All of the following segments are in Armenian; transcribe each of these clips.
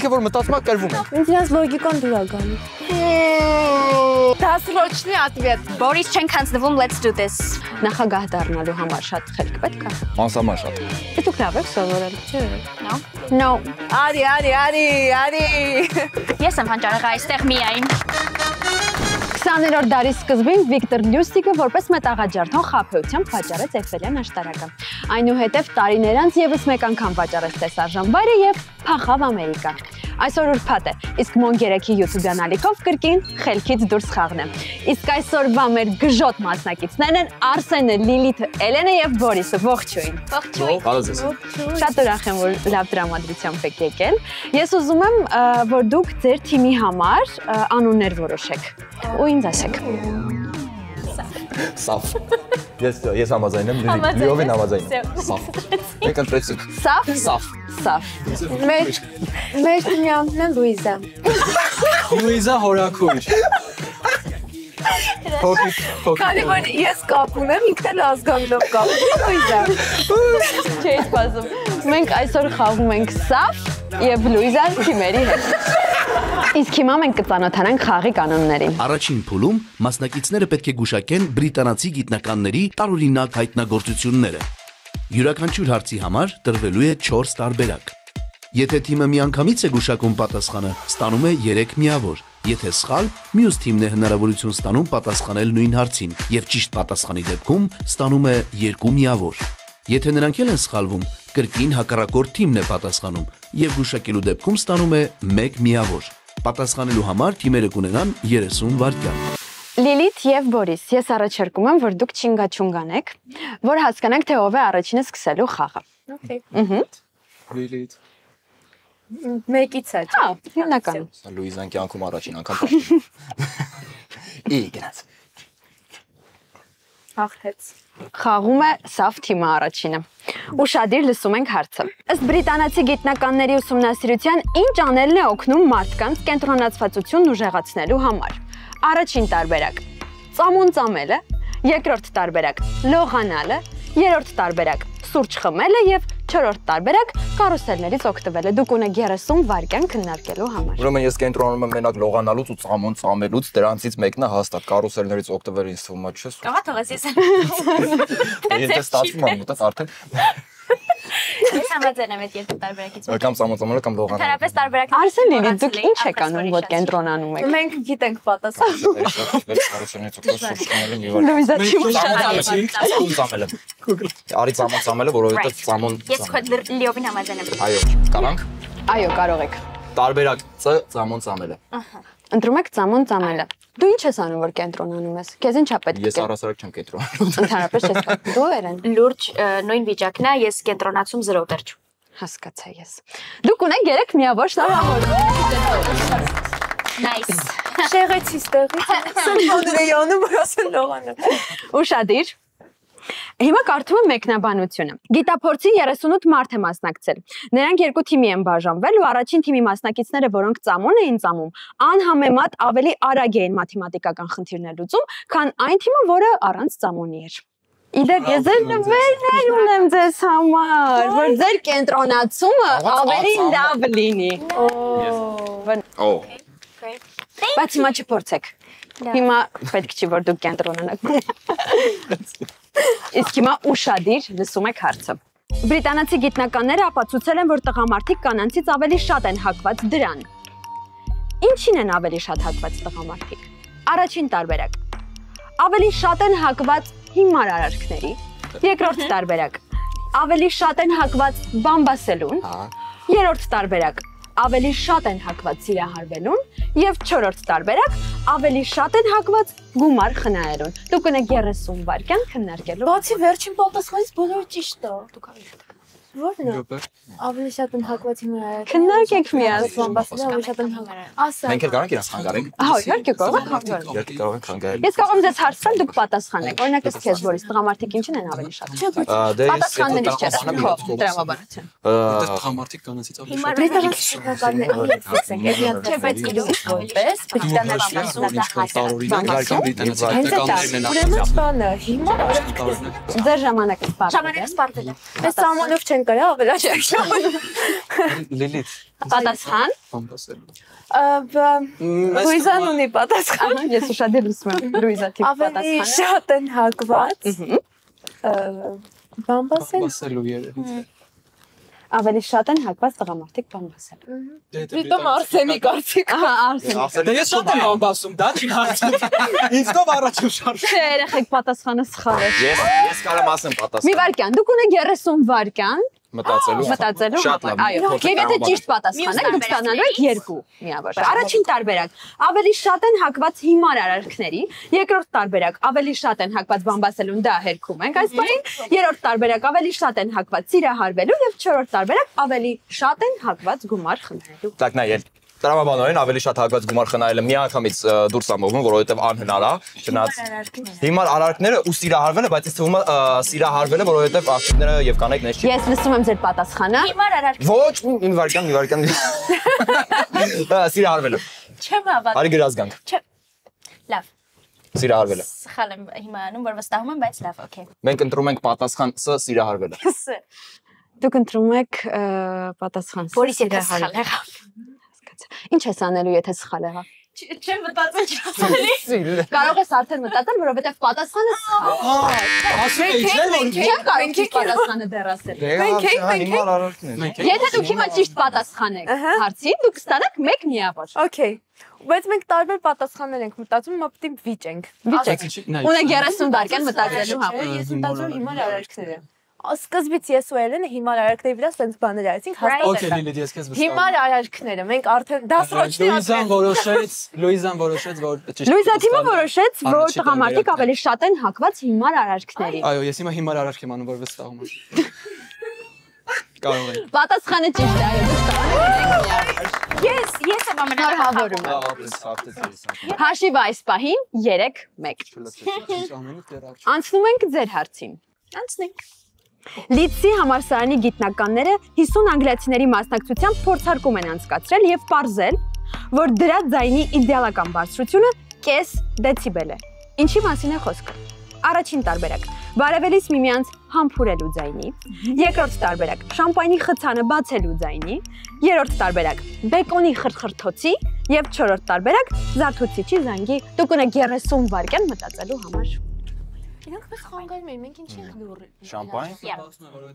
Ինքը որ մտածում է կրվում է։ Ինձ իրաց լոգիկան դուր է գալի։ Դասրոչնի ответ։ Boris չենք հանձնվում, let's do this։ Նախագահ դառնալու համար շատ խելք պետք է։ Անսահման շատ։ Դուք լավ եք սովորել, չէ՞։ No։ Արի։ Ես եմ հանճարեղը այստեղ միայն։ 20-րդ դարի սկզբին Վիկտոր Լյուսիկը որպես մետաղաջարդող խաբեությամբ վաճառեց Էյֆելյան աշտարակը։ Այնուհետև տարիներ անց եւս մեկ անգամ վաճառեց տեսարժան վայրը եւ փախավ Ամերիկա։ Այսօր ուրբաթ է, իսկ Մոն 3-ի YouTube-յան ալիքով կրկին խելքից դուրս խաղն է։ Իսկ այսօրվա մեր գժոտ մասնակիցներն են Արսենը, Լիլիթը, Էլենը եւ Բորիսը։ Ողջույն։ Շատ ուրախ եմ, որ լավ տրամադրությամբ եք եկել։ Ես ուզում եմ, որ դուք ձեր թիմի համար անուններ որոշեք։ Ու ինձ ասեք։ Սաֆ։ Ես համաձայն եմ, լիովին համաձայն եմ։ Սաֆ։ Մենք ընտրեցինք։ Սաֆ։ Մեր թիմի անունն է Լուիզա։ Լուիզա հորաքույր։ Քանի որ ես կապ ունեմ, ինքն էլ ազգանունով կապ ունի Լուիզա։ Չէ, սպասում։ Մենք այսօր խաղում ենք Սաֆ եւ Լուիզա թիմերի հետ։ Իսկ հիմա մենք կծանոթանանք խաղի կանոններին։ Առաջին փուլում մասնակիցները պետք է գուշակեն բրիտանացի գիտնականների տարօրինակ հայտնագործությունները։ Յուրաքանչյուր հարցի համար տրվելու է 4 տարբերակ։ Եթե թիմը միանգամից է գուշակում պատասխանը, ստանում է 3 միավոր։ Եթե սխալ, մյուս թիմն է հնարավորություն ստանում պատասխանել նույն հարցին եւ ճիշտ պատասխանի դեպքում ստանում է 2 միավոր։ Եթե նրանք են սխալվում, կրկին հակառակորդ թիմն է պատասխանում եւ գուշակելու դեպքում ստանում է 1 միավոր։ Պատասխանելու համար թիմերը կունենան 30 վայրկյան։ Լիլիթ եւ Բորիս, ես առաջարկում եմ, որ դուք չինգաչունգ անեք, որ հասկանանք, թե ով է առաջինը սկսելու խաղը։ Okay։ Լիլիթ։ Մեկից է, չէ՞։ Հիմնական։ Լուիզան կյանքում առաջին անգամ պատմում։ Գնաց։ Աղթեց։ Խաղում է Սաֆ թիմը առաջինը։ Ուշադիր լսում ենք հարցը։ Ըստ բրիտանացի գիտնականների ուսումնասիրության, ինչ անելն է օգնում մարդկանց կենտրոնացվածությունն ուժեղացնելու համար։ Առաջին տարբերակ՝ ծամոն ծամելը, երկրորդ տարբերակ՝ լողանալը, երրորդ տարբերակ՝ սուրճ խմելը եւ չորրորդ տարբերակ՝ կարուսելներից օգտվելը։ Դուք ունեք 30 վայրկյան քննարկելու համար։ Ուրեմն ես կենտրոնանում եմ մենակ լողանալուց ու ծամոն ծամելուց, դրանցից մեկն է հաստատ կարուսելներից օգտվել ինձ թվում է, չէ՞։ Կաղա թողես ես։ Եթե ստացվում է, մտած արդեն։ Ես համաձայն եմ այդ երկու տարբերակից։ Կամ ծամոն ծամելը կամ լողանալը։ Ընդհանրապես տարբերակը։ Արսեն Լիլիթ, դուք ինչ եք անում, որ կենտրոնանում եք։ Մենք գիտենք պատասխանը։ Կարուսելներից օգտվել շուշկաները մի վար։ Լուիզա թիմը Ծամոն ծամելը։ Արի ծամոն ծամելը, որովհետև ծամոն Ես քո լիովին համաձայն եմ։ Այո, կարանք։ Այո, կարող եք։ Տարբերակ Ց ծամոն ծամելը։ Ընտրում եք ծամոն ծամելը։ Դու ինչ ես անում, որ կենտրոնանում ես։ Քեզ ինչ է պետք։ Ես առասարակ չեմ կենտրոնանում։ Ընդհանրապես չես կարող։ Դու Էրեն։ Լուրջ նույն վիճակն է, ես կենտրոնացում 0 դեռ։ Հասկացա ես։ Դուք ունեք 3 միավոր շնորհավոր։ Nice։ Շեղեցի ստեղից։ Սնկոներ էի անում, որ ասեն լողանը։ Ուշադիր։ Հիմա կարդում եմ մեկնաբանությունը։ Գիտափորձին 38 մարդ է մասնակցել։ Նրանք երկու թիմի են բաժանվել ու առաջին թիմի մասնակիցները, որոնք ծամոն էին ծամում, անհամեմատ ավելի արագ էին մաթեմատիկական խնդիրներ լուծում, քան այն թիմը, որը առանց ծամոնի էր։ Իդեպ ես ձեր նվերներ ունեմ ձեզ համար, որ ձեր կենտրոնացումը ավելի լավ լինի։ Օ։ Բայց հիմա չփորձեք։ Հիմա պետք չի, որ դուք կենտրոնանաք։ Իսկ հիմա ուշադիր լսում եք հարցը։ Բրիտանացի գիտնականները ապացուցել են, որ տղամարդիկ կանանցից ավելի շատ են հակված դրան։ Ինչին են ավելի շատ հակված տղամարդիկ։ Առաջին տարբերակ։ Ավելի շատ են հակված հիմար արարքների։ Երկրորդ տարբերակ։ Ավելի շատ են հակված բամբասելուն։ Երրորդ տարբերակ։ Ավելի շատ են հակված սիրահարվելուն եւ չորրորդ տարբերակ ավելի շատ են հակված գումար խնայելուն։ Դուք ունեք 30 վայրկյան քննարկելու։ Բացի վերջին պատասխանից բոլորը ճիշտ է։ Դուք Որն է։ Ավելի շատ են հակված հիմա։ Քննարկեք միասին։ Ավելի շատ են հակված։ Ասա։ Մենք էլ կարանք իրաց խանգարենք։ Հա, իհարկե կարող եք խանգարել։ Իհարկե կարող ենք խանգարել։ Ես կարող եմ ձեզ հարց տալ, դուք պատասխանեք։ Օրինակ ըստ քեզ, Բորիս, տղամարդիկ ինչին են ավելի շատ։ Դե ես Պատասխաններից չես քո տրամաբանություն։ Տղամարդիկ կանանցից ավելի Հիմա Ուրեմն բանը հիմա Ձեր ժամանակը սպառվել է։ Այս սահմանով չենք Շատեն կարա ավելացնել։ Լիլիթ։ Պատասխան։ Բամբասելու։ Լուիզան ունի պատասխան։ Ես ուշադիր լսում եմ Լուիզա թիվ Ավելի պատասխանը։ շատ են հակված։ Բամբասել։ Բամբասելու երևի։ Ավելի շատ են հակված տղամարդիկ բամբասել։ Դիտում Արսենի կարծիք։ Ահա Արսեն։ Դե ես շատ եմ բամբասում, դա չի հարցը։ Ինձ տով առաջ շարժ։ Չէ, երեխեք պատասխանը սխալ է։ Ես կարամ ասեմ Մի պատասխան։ վարքյան, դուք ունեք 30 վարքյան Մտածելու մտածելու համար։ Այո, եւ եթե ճիշտ պատասխան եք, դուք ստանալու եք 2 միավոր։ Առաջին տարբերակ՝ ավելի շատ են հակված հիմար արարքների, երկրորդ տարբերակ՝ ավելի շատ են հակված բամբասելուն, դա հերքում ենք այս բանին, երրորդ տարբերակ՝ ավելի շատ են հակված սիրահարվելու եւ չորրորդ տարբերակ՝ ավելի շատ են հակված գումար խնդրելու։ Так նայել Տրամաբանորեն ավելի շատ հակված գումար խնայելը միանգամից դուրս է մողնում, որովհետև անհնար է, չնայած հիմար արարքները ու սիրահարվելը, բայց ինձ թվում է սիրահարվելը, որովհետև աղջիկները եւ կանայք նես չի։ Ես լսում եմ ձեր պատասխանը։ Հիմար արարք։ Ոչ, մի վարքան։ Սիրահարվելը։ Չեմ հավատում։ Արի գրած գանք։ Լավ։ Սիրահարվելը։ Սխալ եմ հիմա անում, որ վստահում եմ, բայց լավ, օքեյ։ Մենք ընտրում ենք պատասխան Ս սիրահարվելը։ Դուք ընտրում եք պատասխան Ս Որից եթե սխալ եղավ։ Ինչ ես անելու, եթե սխալ եղավ։ Չեմ մտածել չասելի։ Կարող ես արդեն մտածել, որովհետև պատասխանը սխալ է։ Ասում էի, չէ՞ որ Չեմ կարող ճիշտ պատասխանը դեռ ասել։ Հիմար արարքներ։ Եթե դուք հիմա ճիշտ պատասխան եք հարցին, դուք կստանաք 1 միավոր։ Okay։ Բայց մենք տարբեր պատասխաններ ենք մտածում, հիմա պետք է վիճենք։ Վիճեք։ Ունեք 30 վայրկյան մտածելու համար։ Ես մտածում հիմար արարքները։ Սկզբից ես ու Էլենը հիմար արարքների վրա սենց բաներ արեցինք, հաստատ Okay, Լիլիթ, ես քեզ վստահում։ հիմար արարքները, մենք արդեն դասրոճնի Լուիզան որոշեց, որ ճիշտ։ Լուիզա թիմը որոշեց, որ տղամարդիկ ավելի շատ են հակված հիմար արարքների։ Այո, ես հիմա հիմար արարք եմ անում, որ վստահում եմ։ Կարող եմ։ Պատասխանը ճիշտ է, այո, վստահ։ Ես եմ Շնորհավորում եմ։ Հաշիվը այս պահին 3-1։ Անցնում ենք ձեր հարցին։ Անցնենք։ Լիդսի համալսարանի գիտնականները 50 անգլիացիների մասնակցությամբ փորձարկում են անցկացրել եւ պարզել, որ դրա ձայնի իդեալական բարձրությունը կես դեցիբել է։ Ինչի մասին է խոսքը։ Առաջին տարբերակ՝ բարևելիս միմյանց համբուրելու ձայնի, երկրորդ տարբերակ՝ շամպայնի խցանը բացելու ձայնի, երրորդ տարբերակ՝ բեկոնի խրթխրթոցի եւ չորրորդ տարբերակ՝ զարթուցիչի զանգի։ Դուք ունեք 30 վայրկյան մտածելու համար։ Իրանք մեզ խանգարում են, մենք ինչ ենք լուռ։ Շամպայն։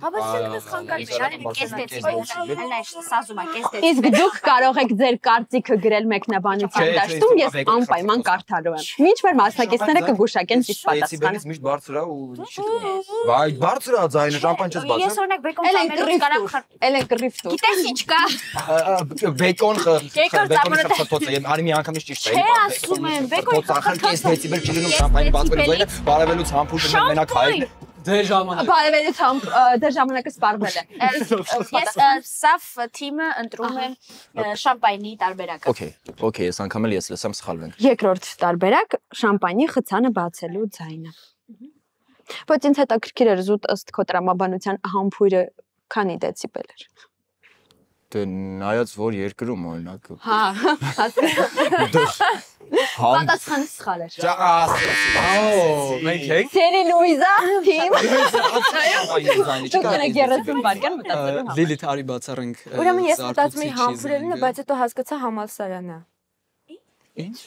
Հա, բայց մենք մեզ խանգարում են։ Իսկ դուք կարող եք ձեր կարծիքը գրել մեկնաբանության դաշտում, ես անպայման կարդալու եմ։ Մինչ որ մասնակիցները կգուշակեն ճիշտ պատասխանը։ Դեցիբելից միշտ բարձր է ու չի թվում։ Վայ, բարձր է ձայնը, շամպայն չես բացում։ Ես օրինակ բեկոն Էլեն ծամերուց կարամ կռիվ տուր։ Գիտես ինչ կա։ Բեկոն ծամերը խփոթը, եմ արի մի անգամից ճիշտ է։ Չէ, ասում եմ, բեկոնի խփոթը կես դեցիբել չի լինում շամպայնի բացվելու ձայնը, բարևելուց համբուրում մենակ հայ։ Դե ժամանակ։ Բարևելից դեր ժամանակը սպառվել է։ Ես սավ թիմը ընտրում եմ շամպայնի տարբերակը։ Okay, ես անգամ էլ ես լսեմ սխալվենք։ Երկրորդ տարբերակ՝ շամպայնի խցանը բացելու ձայնը։ Բայց ինձ հետաքրքիր էր զուտ ըստ քո տրամաբանության համբույրը քանի դեցիբել էր։ Դե նայած որ երկրում օրինակ։ Հա, պատասխանը սխալ էր։ Մենք ենք։ Սերի Լուիզա թիմ։ Դուք Դուք ունեք 30 վայրկյան մտածելու համար։ Լիլիթ արի բացառենք։ Ուրեմն ես մտածում էի համբուրելն է, բայց հետո հասկացա համալսարանը։ Ինչ։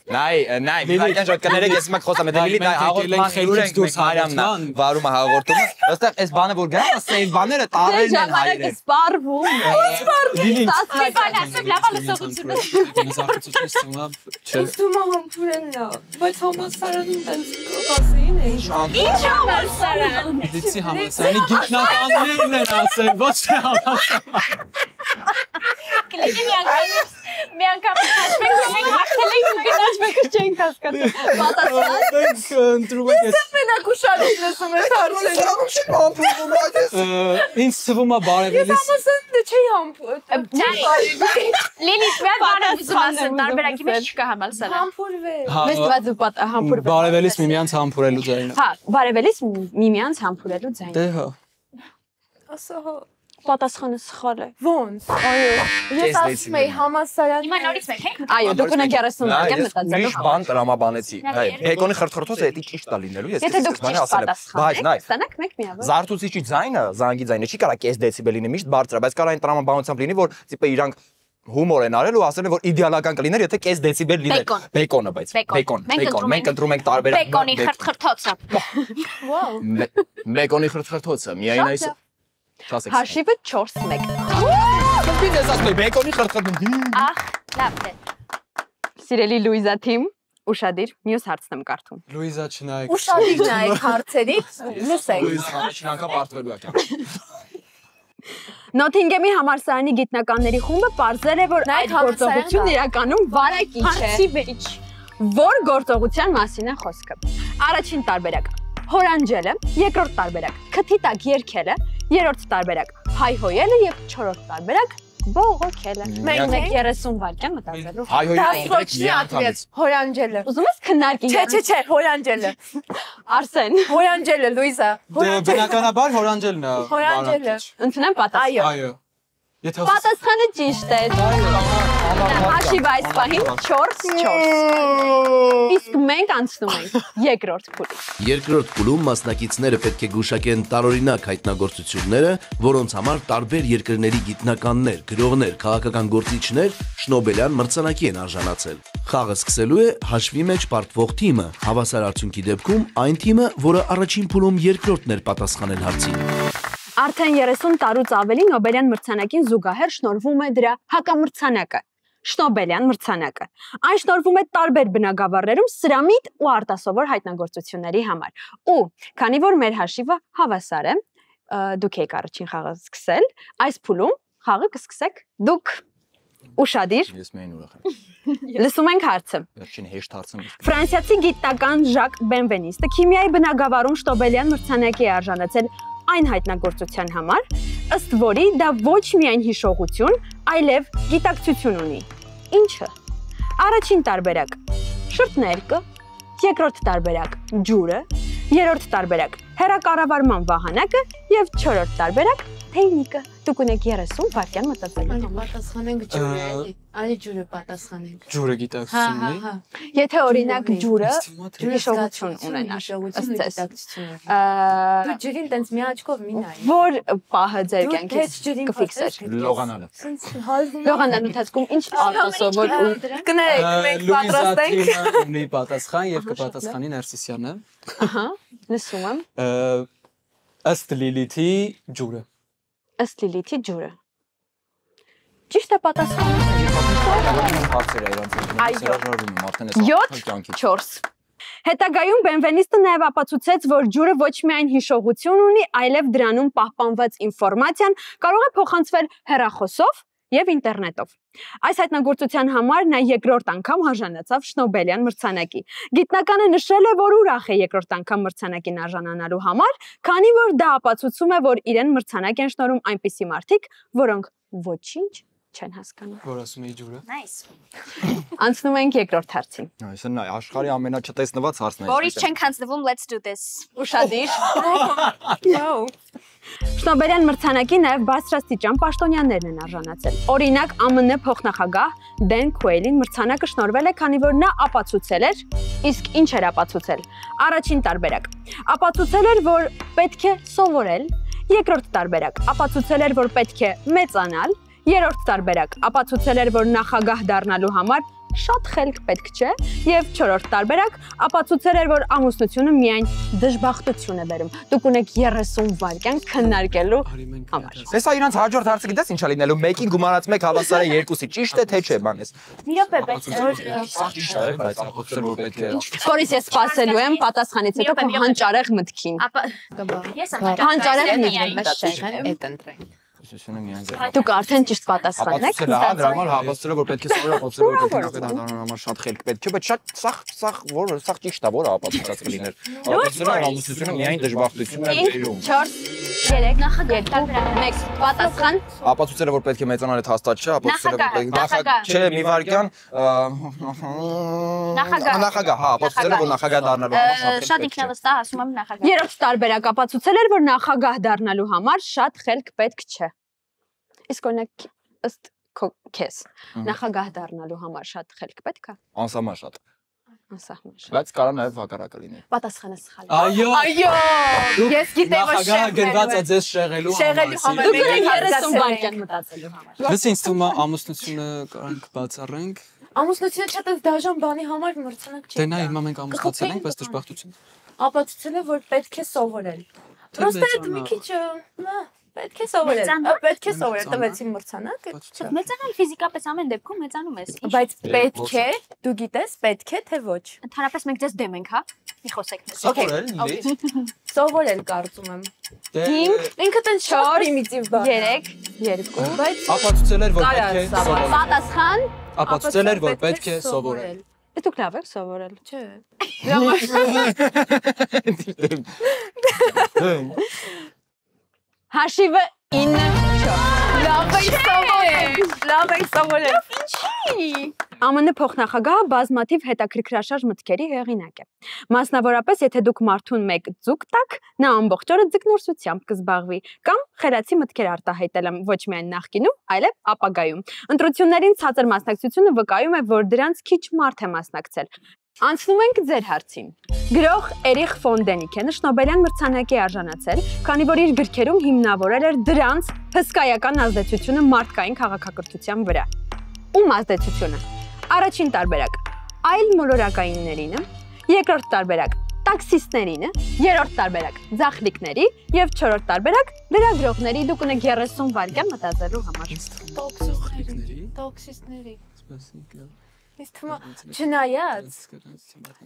Նայ, մի վայրկյան շատ կներեք, ես մակ խոսամ, եթե Լիլիթ հաղորդման ուրենք դուրս հարամնա, վարումը հաղորդումը, ըստեղ այս բանը որ գա, սեյվ բաները տարելն են Ժամանակը հայրեն։ սպառվում։ Լիլիթ։ Ասեմ լավ լսողությունը։ Ես դու համբուրելն է, բայց համալսարանում տենց ասեին է։ Ինչ համալսարան։ Լիլիթի համալսարանի գիտնականներն են ասել, ոչ թե համալսարան։ Կլինի մի անգամ հաշվենք, մենք հաղթել ենք ու գնաց մեկը չենք հասկացել։ Պատասխան։ Մենք ընտրում ենք այս Մենակ ուշադիր լսում ես հարցերը։ ինձ թվում է բարևելիս Համալսարանը չի համբուրել։ Լիլիթ մի հատ բան ուզում ասեմ, տարբերակի մեջ չկա համալսարան։ Համբուրվել։ Մեստված ու համբուրվել։ բարևելիս միմյանց համբուրելու ձայնը։ Հա, բարևելիս միմյանց համբուրելու ձայնը։ Դե հա։ Ասա հա։ Պատասխանը սխալ է։ Ոնց։ Այո։ Ես ասում եի համալսարան։ Հիմա նորից մեկ է։ Այո, դուք ունեք 30 վայրկյան մտածելու Ուրիշ բան տրամաբանեցի։ Բեկոնի խրթխրթոցը դա ճիշտ է լինելու, ես Եթե դուք ճիշտ բայց նայ, ստանաք մեկ միավոր։ զարթուցիչի ձայնը, զանգի ձայնը չի կարա կես դեցիբել լինի, միշտ բարձր է, բայց կարա այն տրամաբանությամբ լինի, որ տիպը իրանք հումոր են արել ու ասել են որ իդեալական կլիներ եթե կես դեցիբել լիներ բեկոնը բայց բեկոն մենք ընտրում ենք տարբեր Բեկոնի խրթխրթոցը։ Վաու։ բեկոնի խրթխրթոցը միայն այս Հաշիվը 4-1։ Ինչ ես ասում բեկոնի խրթխրթոցը Ախ, լավ է։ Սիրելի Լուիզա թիմ, ուշադիր, մյուս հարցն եմ կարդում։ Լուիզա չնայեք։ Ուշադիր նայեք հարցերից, լսեք։ Լուիզա շնանկա պարտվելու է Նոթինգեմի համալսարանի գիտնականների խումբը պարզել է, որ այդ գործողությունն իրականում վարակիչ է։ Որ գործողության մասին է խոսքը։ Առաջին տարբերակ՝ հորանջելը, երկրորդ տարբերակ՝ քթի տակ երգելը, երրորդ տարբերակ՝ հայհոյելը եւ չորրորդ տարբերակ՝ բողոքելը։ Մենք 30 վայրկյան մտածելու։ հայհոյելը Հորանջելը։ Ուզում ես քննարկենք։ Չէ, հորանջելը։ Արսեն։ Հորանջելը, Լուիզա։ Բնականաբար հորանջելն է։ Հորանջելը։ Ընդունեմ պատասխանը։ Այո։ Եթե Պատասխանը ճիշտ է։ Հաշիվը այս պահին 4-4։ Իսկ մենք անցնում ենք երկրորդ փուլի։ Երկրորդ փուլում մասնակիցները պետք է գուշակեն տարօրինակ հայտնագործությունները, որոնց համար տարբեր երկրների գիտնականներ, գրողներ, քաղաքական գործիչներ Շնոբելյան մրցանակի են արժանացել։ Խաղը սկսելու է հաշվի մեջ պարտվող թիմը, հավասար արդյունքի դեպքում այն թիմը, որը առաջին փուլում երկրորդն էր պատասխանել հարցին։ Արդեն 30 տարուց ավելի Նոբելյան մրցանակին զուգահեռ շնորհվում է դրա հակամրցանակը՝ Շնոբելյան մրցանակը։ Այն շնորհվում է տարբեր բնագավառներում սրամիտ ու արտասովոր հայտնագործությունների համար։ Ու քանի որ մեր հաշիվը հավասար է, դուք եք առաջին խաղը սկսել, այս փուլում խաղը կսկսեք դուք։ Ուշադիր։ Ես միայն ուրախ եմ։ Լսում ենք հարցը։ Վերջին հեշտ հարցը։ Ֆրանսիացի գիտնական Ժակ Բենվենիստը քիմիայի բնագավառում Շնոբելյան մրցանակի է արժանացել այն հայտնագործության համար, ըստ որի դա ոչ միայն հիշողություն, այլև գիտակցություն ունի։ Ինչը։ Առաջին տարբերակ՝ շրթներկը, երկրորդ տարբերակ՝ ջուրը, երրորդ տարբերակ՝ հեռակառավարման վահանակը եւ չորրորդ տարբերակ՝ թեյնիկը։ Դուք ունեք 30 վայրկյան մտածելու համար։ Պատասխանենք ջուրը, էլի։ Այ ջուրը պատասխանենք։ ջուրը գիտակցությունն է։ Եթե օրինակ ջուրը հիշողություն ունենար, ըստ ձեզ։ Դու ջրին տենց մի աչքով մի նայ։ Որ պահը ձեր կյանքից կֆիքսեր։ Լողանալը։ Լողանալու ընթացքում ինչ արտասովոր ու Կներեք, մենք պատրաստ ենք։ Ունի պատասխան եւ կպատասխանի Ներսիսյանը։ Ահա, լսում եմ։ Ըստ Լիլիթի ջուրը։ Ըստ Լիլիթի ջուրը։ Ճիշտ է պատասխանը։ Հարցեր է իրանց։ Այո։ 7-4։ Հետագայում Բենվենիստը նաև ապացուցեց, որ ջուրը ոչ միայն հիշողություն ունի, այլև դրանում պահպանված ինֆորմացիան կարող է փոխանցվել հեռախոսով եւ ինտերնետով։ Այս հայտնագործության համար նա երկրորդ անգամ արժանացավ Շնոբելյան մրցանակի։ Գիտնականը նշել է, որ ուրախ է երկրորդ անգամ մրցանակին արժանանալու համար, քանի որ դա ապացուցում է, որ իրեն մրցանակ են շնորհում այնպիսի մարդիկ, որոնք ոչինչ չեն հասկանում։ Որ ասում էի ջուրը։ Nice։ Անցնում ենք երկրորդ հարցին։ Այսը նա աշխարհի ամենաչտեսնված հարցն է։ Որից չենք հանձնվում, let's do this։ Ուշադիր։ Շնոբելյան մրցանակի նաև բարձրաստիճան պաշտոնյաներն են արժանացել։ Օրինակ ԱՄՆ փոխնախագահ Դեն Քուեյլին մրցանակը շնորհվել է, քանի որ նա ապացուցել էր, իսկ ինչ էր ապացուցել։ Առաջին տարբերակ։ Ապացուցել էր, որ պետք է սովորել, երկրորդ տարբերակ։ Ապացուցել էր, որ պետք է մեծանալ, երրորդ տարբերակ։ Ապացուցել էր, որ նախագահ դառնալու համար շատ խելք պետք չէ, եւ չորրորդ տարբերակ ապացուցել էր, որ ամուսնությունը միայն դժբախտություն է բերում։ Դուք ունեք 30 վայրկյան քննարկելու համար։ Սա իրանց հաջորդ հարցը գիտես ինչա լինելու։ Մեկին գումարած մեկ հավասար է երկուսի։ Ճիշտ է թե չէ, բանես։ Մի րոպե, բայց Ճիշտ է, բայց ապացուցել որ պետք է։ Որից ես սпасելու եմ պատասխանից հետո քո հանճարեղ մտքին։ ապա ես եմ Հանճարեղն իջնում է Էդ ընտրենք։ Ուսուցումը միայն ձեր։ Դուք արդեն ճիշտ պատասխան եք։ Ապացուցել է, հա, դրա համար հավաստել է որ պետք է սովորել, ապացուցել որ պետք է դառնալ համար շատ խելք պետք չէ, բայց շատ սախ որ սախ ճիշտ է, որ ապացուցած կլիներ։ Ապացուցել է ամուսնությունը միայն դժբախտություն է բերում։ 4 3 նախագահ մեկ պատասխան Ապացուցել է որ պետք է մեծանալ այդ հաստատ չէ, ապացուցել է որ պետք նախագահ չէ, մի վարքյան նախագահ, հա, ապացուցել է որ նախագահ դառնալու համար շատ ինքնավստահ ասում եմ նախագահ։ Երրորդ տարբերակ ապացուցել էր, որ նախագահ դառնալու համար շատ խելք պետք չէ։ Իսկ օրինակ ըստ քեզ նախագահ դառնալու համար շատ խելք պետք է։ Անսահման շատ։ Անսահման շատ։ Բայց կարող նաև հակառակը լինի։ Պատասխանը սխալ է։ Այո։ Այո, ես գիտեմ որ Նախագահը գրված է ձեզ շեղելու համար։ Դուք ունեք 30 վայրկյան մտածելու համար։ Բայց ինձ թվում է ամուսնությունը կարանք բացառենք։ ամուսնությունը շատ է դաժան բանի համար մրցանակ չի։ Դե նա հիմա մենք ամուսնացել ենք, բայց դժբախտություն։ Ապացուցել է որ պետք է սովորել։ Պրոստը այդ մի քիչ պետք է սովորել։ Պետք է սովորել տվեցին մրցանակ։ Մեծանալ ֆիզիկապես ամեն դեպքում մեծանում ես։ Բայց պետք է, դու գիտես, պետք է թե ոչ։ Ընդհանրապես մենք ձեզ դեմ ենք, հա։ Մի խոսեք մեզ։ Սովորել լի։ Սովորել կարծում եմ։ 5 Ինքը տեն շատ պրիմիտիվ բան։ 3 2 Բայց Ապացուցել էր որ պետք է սովորել։ Պատասխան Ապացուցել էր որ պետք է սովորել։ Դուք լավ եք սովորել։ Չէ։ Հաշիվը 9-4։ Լավ է սովորել։ ԱՄՆ փոխնախագահը բազմաթիվ հետաքրքրաշարժ մտքերի հեղինակ է։ Մասնավորապես, եթե դուք մարդուն մեկ ձուկ տաք, նա ամբողջ օրը ձկնորսությամբ կզբաղվի կամ խելացի մտքեր արտահայտել ոչ միայն նախկինում, այլև ապագայում։ Ընտրություններին ցածր մասնակցությունը վկայում է, որ դրանց քիչ մարդ է մասնակցել։ Անցնում ենք ձեր հարցին։ Գրող Էրիխ ֆոն Դենիքենը Շնոբելյան մրցանակի արժանացել, քանի որ իր գրքերում հիմնավորել էր դրանց հսկայական ազդեցությունը մարդկային քաղաքակրթության վրա։ Ում ազդեցությունը։ Առաջին տարբերակ՝ այլ մոլորակայիններինը, երկրորդ տարբերակ՝ տաքսիստներինը, երրորդ տարբերակ՝ ձախլիկների եւ չորրորդ տարբերակ՝ լրագրողների։ Դուք ունեք 30 վայրկյան մտածելու համար։ Տոքսիստների։ Իսկ չնայած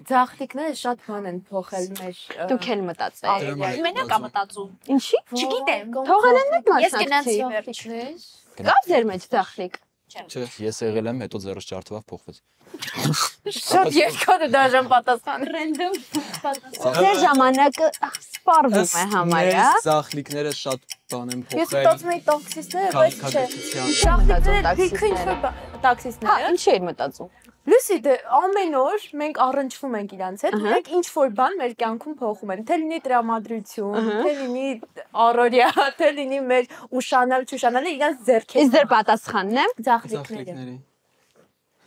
ձախլիկները շատ բան են փոխել մեր Դուք էլ մտածեք։ Մենակ ա մտածում։ Ինչի՞։ Չգիտեմ։ Թողել են մեկ Ես գնացի մասնակցի։ վերջ։ Կա ձեր մեջ ձախլիկ։ Չէ։ Ես եղել եմ, հետո ձեռս ջարդվավ փոխվեց։ շատ երկար դաժան պատասխան։ Ռենդոմ։ Ձեր ժամանակը սպառվում է համարյա։ Զախլիկները շատ բան են Ես փոխել։ մտածում էի տոքսիստները, բայց չէ։ Շախտիկները դիքին տաքսիստները։ Ինչի էր մտածում։ Լուսի դե ամեն օր մենք առնչվում ենք իրանց հետ, մենք ինչ որ բան մեր կյանքում փոխում են, թե լինի տրամադրություն, թե լինի առօրյա, թե լինի մեր ուշանալ, չուշանալը իրանց ձեռքերից։ Իսկ ձեր պատասխանն է։ Ձախլիկները։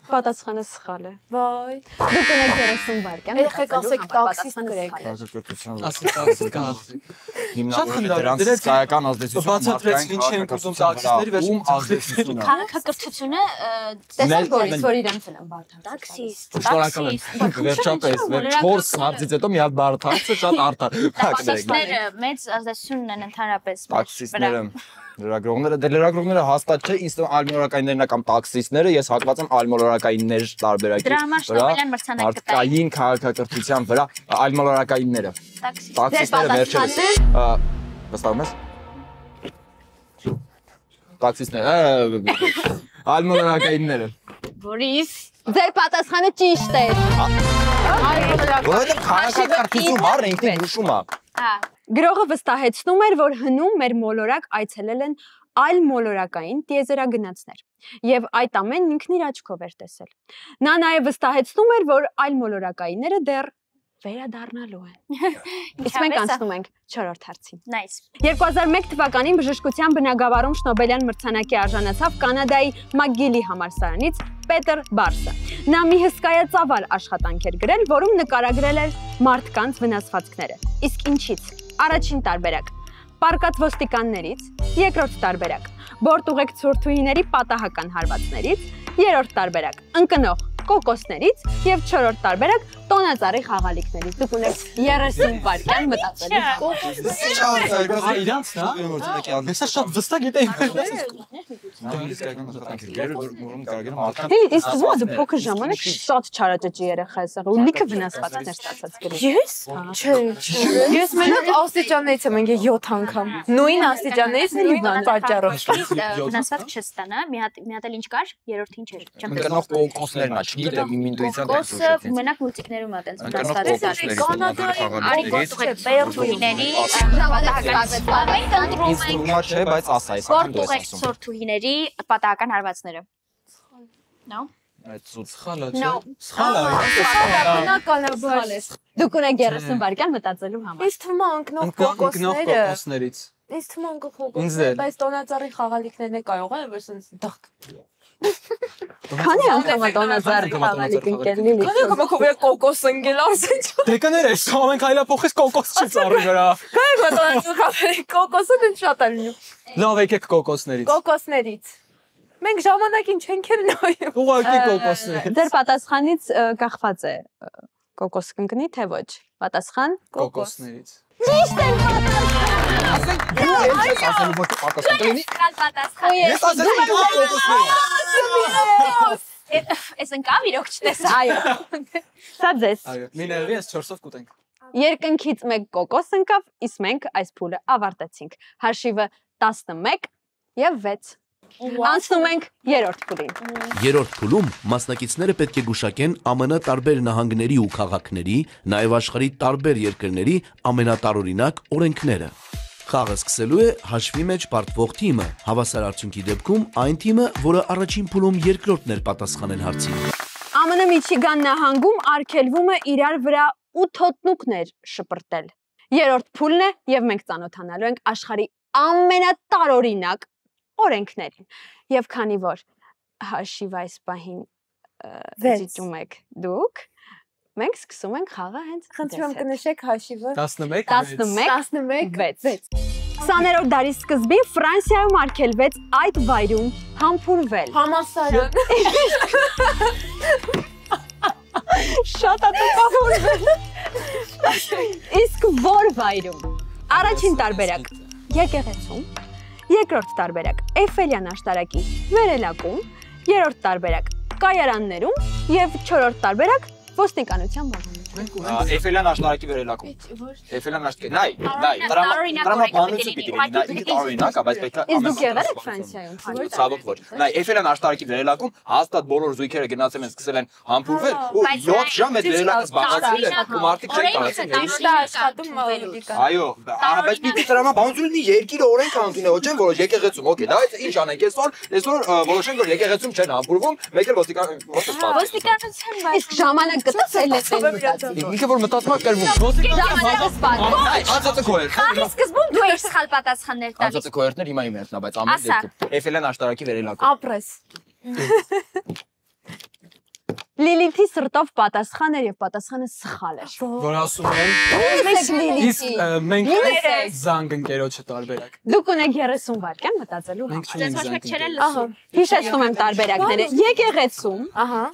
Պատասխանը սխալ է։ Վայ։ Դուք ունեք 30 վայրկյան։ Երեխեք ասեք տաքսիստ գրեք։ Քաղաքակրթության Ասի հիմնավորել դրանց հսկայական ազդեցությունը բացատրեց ինչ են ուզում տաքսիստների վերջում ազդեցությունը։ Քաղաքակրթությունը Տեսեք Բորիս, որ իրենց են բարդ։ տաքսիստ։ Շնորհակալ եմ։ Վերջապես 4 հարցից հետո մի հատ բարդ հարցը շատ արդար։ Տաքսիստները մեծ ազդեցություն ունեն ընդհանրապես։ Տաքսիստները լրագրողները, դե լրագրողները հաստատ չէ, ինձ թվում այլմոլորակայիններն են կամ տաքսիստները, ես հակված եմ այլմոլորակայիններ տարբերակի։ Դրա համար Շնոբելյան մրցանակ կտայի։ Մարդկային քաղաքակրթության վրա այլմոլորակայինները։ Տաքսիստները վերջերս վստահում ես։ Տաքսիստները, այլմոլորակայինները։ Բորիս Ձեր պատասխանը ճիշտ է։ Որովհետև քաղաքակրթություն բառը ինքնին հուշում է։ հա Գրողը վստահեցնում էր, որ հնում մեր մոլորակ այցելել են այլ մոլորակային տիեզերագնացներ, եւ այդ ամենն ինքն իր աչքով էր տեսել։ Նա նաեւ վստահեցնում էր, որ այլ մոլորակայինները դեռ վերադառնալու են։ Իսկ մենք անցնում ենք 4-րդ հարցին։ Nice 2001 թվականին բժշկության բնագավառում Շնոբելյան մրցանակի արժանացավ Կանադայի Մակգիլի համալսարանից Պետեր Բարսը։ Նա մի հսկայածավալ աշխատանք էր գրել, որում նկարագրել էր մարդկանց վնասվածքները։ Իսկ ինչից։ Առաջին տարբերակ՝ պարկած ոստիկաններից, երկրորդ տարբերակ՝ բորտուղեկցորդուհիների պատահական հարվածներից, երրորդ տարբերակ՝ ընկնող կոկոսներից եւ չորրորդ տարբերակ տոնածառի խաղալիքներից։ Դուք ունեք 30 վայրկյան մտածելու։ Իրանց նա։ Հեսա շատ վստահ գիտեի։ Դե իսկ զուգը փոքր ժամանակ շատ չարաճճի երեխա է եղել ու լիքը վնասվածքներ ստացած գրել։ Ես? Չէ։ Ես մենակ աստիճաններից եմ եկել 7 անգամ։ Նույն աստիճաններից նույն պատճառով։ վնասվածք չստանա, մի հատ էլ ինչ կար, երրորդը ինչ էր, չեմ Ընկնող կոկոսներն է, չգիտեմ իմ ինտուիցիան Կոկոսը մենակ մուլտիկներում է տենց վնասվածք։ չէ, բայց ասա, այս Բորտուղեկցորդուհիների պատահական հարվածները։ No։ Այդ ծուց Սխալա չէ։ Սխալա։ Բնականաբար։ Դուք ունեք 30 վայրկյան մտածելու համար։ Իսկ թվում է ընկնող Ընկնող կոկոսները։ կոկոսներից։ Ինձ թվում է Ինձ կողոս, էլ։ բայց տոնածառի խաղալիքներն է կարող է, որ սենց դղք։ Քանի անգամ տոնածառի խաղալիք ընկել Լիլիթ։ Քանի անգամ ով կոկոս ընկել ասեցի։ Դե կներես, ամեն քայլափոխես կոկոս չի ծառի վրա։ Քանի տոնածառի խաղալիք կոկոսը դեն շատ է լինում։ Լավ եկեք կոկոսներից։ Կոկոսներից։ Մենք ժամանակին չենք էլ նայում։ Ուղղակի կոկոսներից։ Ձեր պատասխանից կախված է կոկոս կընկնի թե ոչ։ Պատասխան Կոկոսներից։ ճիշտ է պատասխան։ Ես ասելու ոչ պատասխան կլինի։ Կալ պատասխան։ Ես ասեցի կոկոսներ։ Ես ընկավ իրոք չտեսա։ Այո։ Սա ձեզ։ Այո, մի ներվի ես 4-ով կուտենք։ Երկնքից մեկ կոկոս ընկավ, իսկ մենք այս փուլը ավարտեցինք։ Հաշիվը 11 եւ 6։ Անցնում ենք երրորդ փուլին։ Երրորդ փուլում մասնակիցները պետք է գուշակեն ԱՄՆ տարբեր նահանգների ու քաղաքների, նաև աշխարհի տարբեր երկրների ամենատարօրինակ օրենքները։ Խաղը սկսելու է հաշվի մեջ պարտվող թիմը, հավասար արդյունքի դեպքում այն թիմը, որը առաջին փուլում երկրորդն էր պատասխանել հարցին։ ԱՄՆ Միչիգան նահանգում արգելվում է իրար վրա 8 հոտնուկներ շպրտել։ Երրորդ փուլն է եւ մենք ծանոթանալու ենք աշխարհի ամենատարօրինակ օրենքներին։ Եվ քանի որ հաշիվ այս պահին զիջում եք դուք, մենք սկսում ենք խաղը հենց Խնդրում եմ կնշեք հաշիվը։ 11 6 20-րդ դարի սկզբին Ֆրանսիայում արգելվեց այդ վայրում համբուրվել։ Համասարան։ Շատ ատոկավորվել։ Իսկ որ վայրում։ Առաջին տարբերակ՝ եկեղեցում, երկրորդ տարբերակ՝ Էյֆելյան աշտարակի վերելակում, երրորդ տարբերակ՝ կայարաններում եւ չորրորդ տարբերակ՝ ոստիկանության բաժանում։ Էյֆելյան աշտարակի վերելակում։ Էյֆելյան աշտարակի։ Նայ, տրամաբանություն պիտի լինի, նա ինքը տարօրինակ է, բայց պետք է Իսկ դուք եղել եք Ֆրանսիայում։ Ցավոք ոչ։ Նայ, Էյֆելյան աշտարակի վերելակում հաստատ բոլոր զույգերը գնացել են սկսել են համբուրվել ու 7 ժամ այդ վերելակը զբաղացրել են ու մարդիկ չեն կարողացել։ Ճիշտ է աշխատում մալիկան։ Այո, բայց պիտի տրամաբանություն լինի երկիրը օրենք կանոնը, ոչ են որոշ եկեղեցում։ Okay, դա ինչ անենք այսօր որոշենք որ եկեղեցում չեն համբուրվում, մեկ էլ Ոստիկանության Իսկ ժամանակ գտել եք։ Ինքը որ մտածում է կերվում։ Ժամանակը սպառ։ Անցածը քո էր։ Խաղի սկզբում դու ես սխալ պատասխաններ տալիս։ Անցածը քո երթներ հիմա իմ երթն է, բայց ամեն դեպքում Էյֆելյան աշտարակի վերելակում։ Ապրես։ Լիլիթի սրտով պատասխան էր եւ պատասխանը սխալ էր։ Որ ասում են, իսկ մենք զանգ ընկերոջը տարբերակ։ Դուք ունեք 30 վայրկյան մտածելու համար։ Մենք չունենք զանգ։ Չերել Ահա։ Հիշեցնում եմ տարբերակները։ Եկեղեցում, Ահա։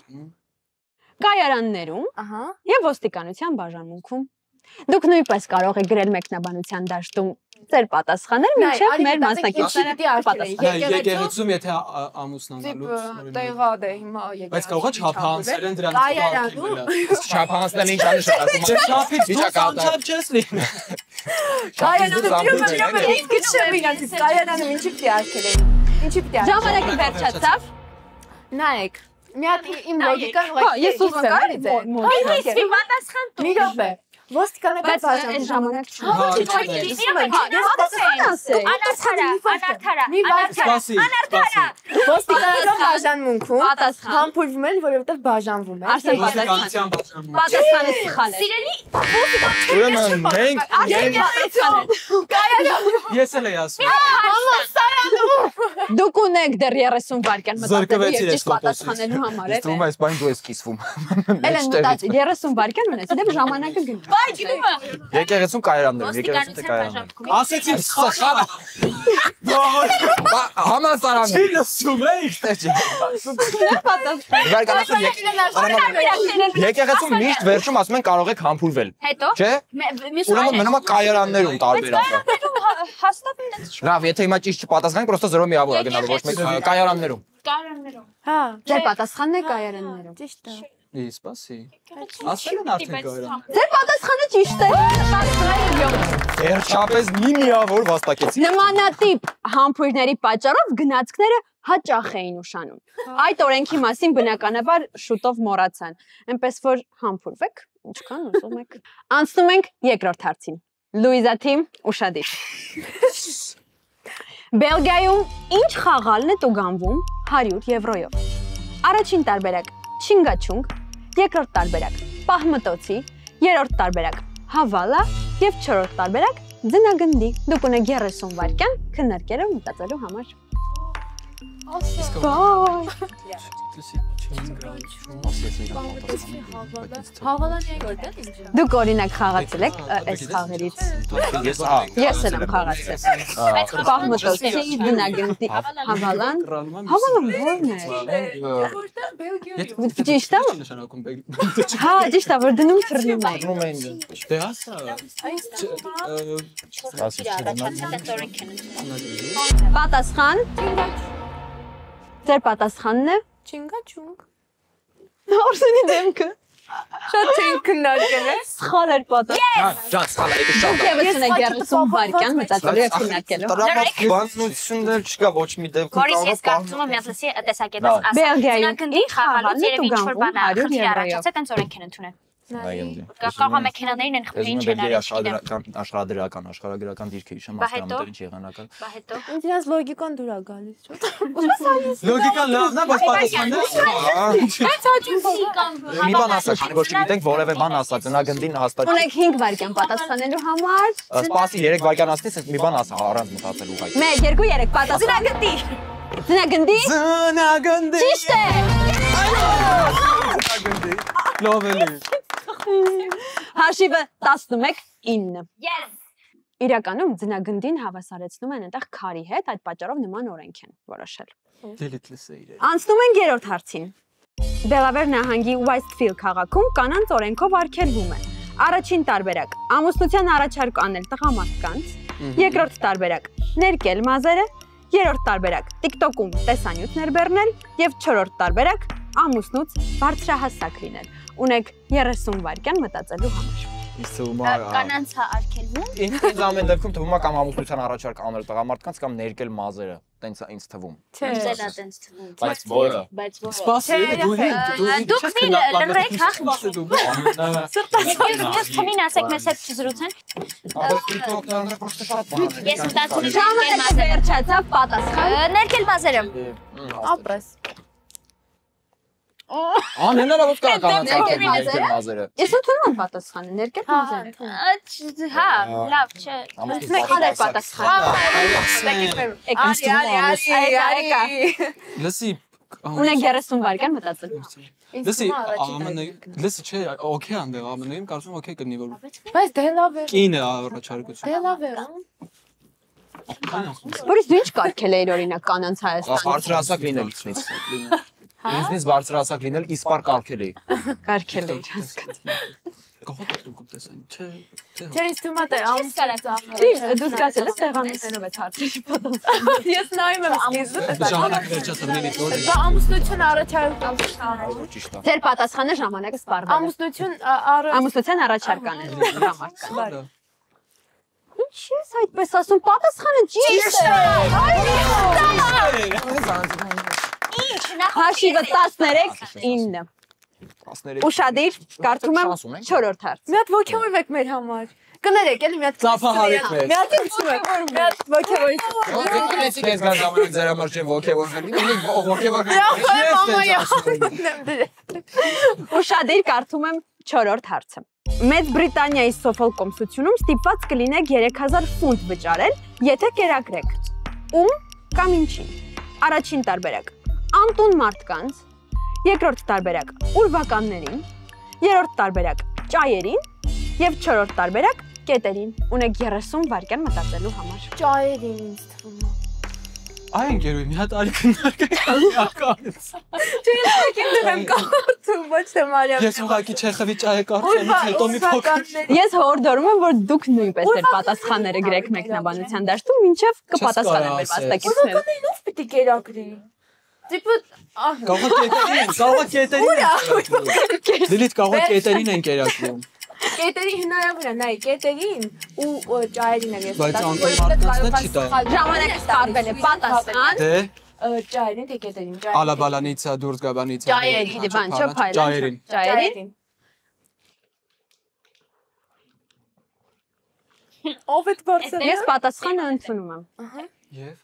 կայարաններում Ահա։ եւ ոստիկանության բաժանմունքում։ Դուք նույնպես կարող եք գրել մեկնաբանության դաշտում ձեր պատասխանները, մինչև մեր մասնակիցները պատասխանեն։ Եկեղեցում եթե ամուսնանալու։ Տեղա դե հիմա եկեղեցի։ Բայց կարող է չափանցել են դրանից Կայարանում։ Չափանցնել ինչ անշ ասում։ Չափից դու չես լինի։ Կայարանում ինչ գցեմ իրանց կայարանում ինչի պիտի արկել։ Ինչի պիտի արկել։ Ժամանակը վերջացավ։ Նայեք։ Մի հատ իմ լոգիկան Հա, ես ուզում եմ Իսկ պատասխան Մի րոպե։ Ոստիկանական բաժանում ժամանակ չի։ Ոստիկանական բաժանմունքում Պատասխան։ համբուրվում են, որովհետև բաժանվում են։ Արսեն Ոստիկանության բաժանում։ պատասխանը սխալ է։ Սիրելի Ուրեմն մենք Ես էլ եի ասում։ Դուք ունեք դեռ 30 վայրկյան մտածելու Զրկվեցի եւ ես ճիշտ պատասխանելու համար Ես թվում է այս բան դու ես կիսվում։ Էլ են մտածել 30 վայրկյան ունես, դեպ ժամանակը գնում։ Եկեղեցում կայարաններ, եկեղեցում թե կայարաններ։ Ասեցի սխալ։ Համասարան։ Չի լսում էի։ Եկեղեցում միշտ վերջում ասում են կարող եք համբուրվել։ հետո Չէ՞։ Ուրեմն մնում է կայարաններում տարբերակը։ հաստատ ունես Լավ, եթե հիմա ճիշտ չպատասխանենք, պրոստը 0 միավոր է գնալու ոչ մեկ կայարաններում։ կարաններով Հա, Ձեր պատասխանն է կայարաններում։ ճիշտ է։ Ի սպասի։ Ասել են արդեն կայարան։ Ձեր պատասխանը ճիշտ է։ Վերջապես մի միավոր վաստակեցի։ Նմանատիպ համբույրների պատճառով գնացքները հաճախ էին ուշանում։ Այդ օրենքի մասին բնականաբար շուտով մոռացան, այնպես որ համբուրվեք, ինչքան ուզում եք։ Անցնում ենք երկրորդ հարցին։ Լուիզա թիմ ուշադիր։ Բելգիայում ինչ խաղալն է տուգանվում 100 եվրոյով։ Առաջին տարբերակ՝ չինգաչունգ, երկրորդ տարբերակ՝ պահմտոցի, երրորդ տարբերակ՝ հավալա եւ չորրորդ տարբերակ՝ Ձնագնդի։ Դուք ունեք 30 վայրկյան քննարկելով մտածելու համար։ Դուք օրինակ խաղացել եք այս խաղերից։ Ես եմ խաղացել։ Պահմտոցի ձնագնդի հավալան։ Հավալան ո՞րն է։ Ճիշտ է։ Հա, ճիշտ է, որ դնում թռնում է։ Դե ասա։ Պատասխան։ Ձեր պատասխանն է։ Չինգաչունգ։ Օրսենի դեմքը։ Շատ չենք քննարկել է։ Սխալ էր պատասխանը։ Ջան, սխալ է, դա շատ Դուք ևս ունեք 30 վայրկյան մտածելու եք քննարկելու։ Բանությունն էլ չկա ոչ մի դեպքում։ Որից ես կարծում եմ լսի տեսակետս ասա։ Բելգիայում Գնդի խաղալուց երևի ինչ-որ բան խնդիր առաջացել, տենց օրենք են ընդունել։ Կարող է մեքենաներին են խփել ինչ են արել։ աշխարհագրական դիրք է հիշում մասնամտեր ինչ եղանակը։ Բա հետո։ Ինձ իրաց լոգիկան դուր է գալիս, չէ՞։ Լոգիկան լավն է, բայց պատասխանը։ Բայց հաճույքի կամ Մի բան ասա, քանի որ չգիտենք որևէ բան ասա, ձնագնդին հաստատ։ Ունեք 5 վայրկյան պատասխանելու համար։ Սպասի 3 վայրկյան ասնից մի բան ասա առանց մտածելու հայ։ 1, 2, 3 պատասխան։ Ձնագնդի։ Ձնագնդի։ Ճիշտ է։ Լովելի։ Հաշիվը 11-9։ Yes։ Իրականում ձնագնդին հավասարեցնում են այնտեղ քարի հետ, այդ պատճառով նման օրենք են որոշել։ Դելիտ լսե իրեն։ Անցնում ենք 3-րդ հարցին։ Դելավեր նահանգի Ուայսթֆիլդ քաղաքում կանանց օրենքով արգելվում է։ Առաջին տարբերակ՝ ամուսնության առաջարկ անել տղամարդկանց, երկրորդ տարբերակ՝ ներկել մազերը, երրորդ տարբերակ՝ TikTok-ում տեսանյութներ բեռնել եւ չորրորդ տարբերակ՝ ամուսնուց բարձրահասակ լինել։ Ունեք 30 վայրկյան մտածելու համար։ Կանանց հա արգելվում։ Ինձ ամեն դեպքում թվում է կամ ամուսնության առաջարկ անել տղամարդկանց կամ ներկել մազերը, տենց ինձ թվում։ Չէ։ Ձելա տենց թվում։ Բայց որը։ Բայց որը։ Սպասի, Դուք լրեք հա։ Ես թմին ասեք մեզ հետ չզրուցեն։ Ես մտածում եմ Ժամանակը վերջացավ պատասխան։ ներկել մազերը։ Ապրես։ Անհնարավոր կա կանանց Ներկել ներկել մազերը։ Ես ընդունում եմ պատասխանը, ներկել մազերը։ Հա, լավ, չէ։ Սխալ է պատասխանը։ Լսի։ Ունեք 30 վայրկյան մտածելու։ Լսի, լսի չէ, օքեյ անդեղ ամենին կարծում օքեյ կնի որ Բայց դե լավ է։ կին է առաջարկություն։ Դե լավ է։ Որից դու ինչ կարգել էիր օրինակ կանանց Հայաստանում։ Բարձրահասակ լինել ինձնից։ Ինձնից բարձրահասակ լինել իսպար կարգել էի։ Կարգել էիր։ Կողոտ դուք տեսան, չէ։ Չէ, ինձ թվում է դե ամուսնացած։ Դու զգացել ես տեղանությունով այդ հարցի պատասխանը։ Ես նայում եմ սկիզբը։ Ժամանակը վերջացավ նենի դոր։ Բա ամուսնություն առաջարկ Ճիշտ է։ Ձեր պատասխանը ժամանակը սպառվել է։ ամուսնություն Ամուսնության առաջարկ անել տղամարդկանց։ Ինչ ես այդպես ասում, պատասխանը ճիշտ է։ Հաշիվը 13-9։ Ուշադիր, կարդում եմ 4-րդ հարց։ մի հատ ոգևորվեք մեր համար։ Կներեք, էլի մի հատ Ծափահարեք մեզ։ մի հատ իցում եք։ Մի հատ ոգևորից։ Եկեցիք ես գալ ժամանակ ձեր համար չեմ ոգևորվել։ Ուշադիր, կարդում եմ 4-րդ հարցը։ Մեծ Բրիտանիայի Սոֆոլ կոմսությունում ստիպված կլինեք 3000 ֆունտ վճարել, եթե կերակրեք։ Ում կամ ինչին։ Առաջին տարբերակ՝ անտուն մարդկանց, երկրորդ տարբերակ՝ ուրվականներին, երրորդ տարբերակ՝ ճայերին եւ չորրորդ տարբերակ՝ կետերին։ Ունեք 30 վայրկյան մտածելու համար։ Ճայերին ինձ թվում է։ Այ ընկերուի մի հատ արի քննարկենք ականից։ Չէ, ես եմ կարծում, ոչ թե Մարիամ։ Ես ուղղակի Չեխովի ճայը կարծանից հետո մի փոքր։ Ես հորդորում եմ, որ դուք նույնպես ձեր պատասխանները գրեք մեկնաբանության դաշտում, մինչև կպատասխանեն մեր մասնակիցները։ Ուրվականներին ով պիտի կերակրի։ Տիպը Կարող կետերին։ Դիլիտ կարող կետերին են կերակրում։ կետերի հնարավոր է, նայ, կետերին ու ճայերին եմ ես։ Բայց անկամ մարդկանցն չի տա։ Ժամանակը սպառվել է, պատասխան։ Դե Ճայերին թե կետերին։ Ալաբալանիցա դուրս գաբանիցա։ Ճայերին, դիվան, չո փայլան։ Ճայերին։ Ճայերին։ Ով է բարձր։ Ես պատասխանը ընդունում եմ։ Եվ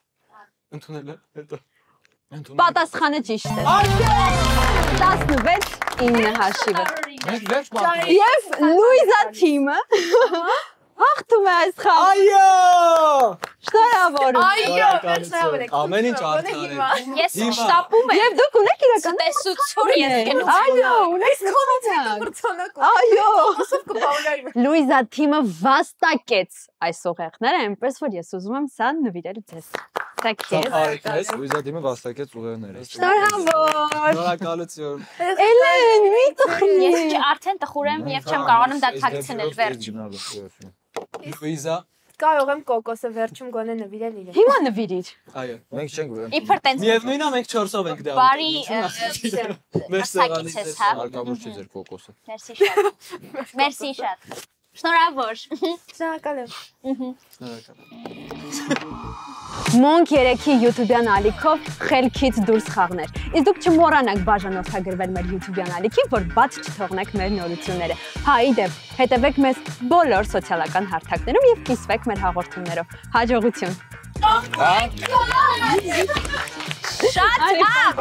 ընդունել է հետո։ Պատասխանը ճիշտ է։ 16-9 հաշիվը։ Վերջ Եվ Լուիզա թիմը Հաղթում է այս խաղը։ Այո։ Շնորհավորում։ Այո, վերջնավորեք։ Ամեն ինչ արդարել։ Ես շտապում եմ։ Եվ դուք ունեք իրական տեսություն ես գնում։ Այո, ունեք Մրցանակ։ Այո։ Ոսով կբավարարի։ Լուիզա թիմը վաստակեց այս ուղեղները, այնպես որ ես ուզում եմ սա նվիրել ձեզ։ Սա քեզ։ Արիքես։ Լուիզա դիմը վաստակեց ուղեղները։ Շնորհավոր։ Շնորհակալություն։ Էլեն, մի տխրի։ Ես արդեն տխուր եմ եւ չեմ կարողանում դա թաքցնել վերջ։ Լուիզա։ Կարող եմ կոկոսը վերջում գոնե նվիրել իրեն։ Հիմա նվիրիր։ Այո։ Մենք չենք վրան։ Իբր տենց Միևնույնն է, մենք 4-ով ենք դա։ բարի Մեր սեղանից ասակից ես, հա։ Արկավոր չէ ձեր կոկոսը։ Մերսի շատ։ Մերսի շատ։ Շնորհավոր։ Շնորհակալ եմ։ Monk 3-ի YouTube-յան ալիքով խելքից դուրս խաղներ։ Իսկ դուք չմոռանաք բաժանորդագրվել մեր YouTube-յան ալիքին, որ բաց չթողնեք մեր նորությունները։ Հա, իդեպ, հետևեք մեզ բոլոր սոցիալական հարթակներում եւ կիսվեք մեր հաղորդումներով։ Հաջողություն։ Շատ լավ։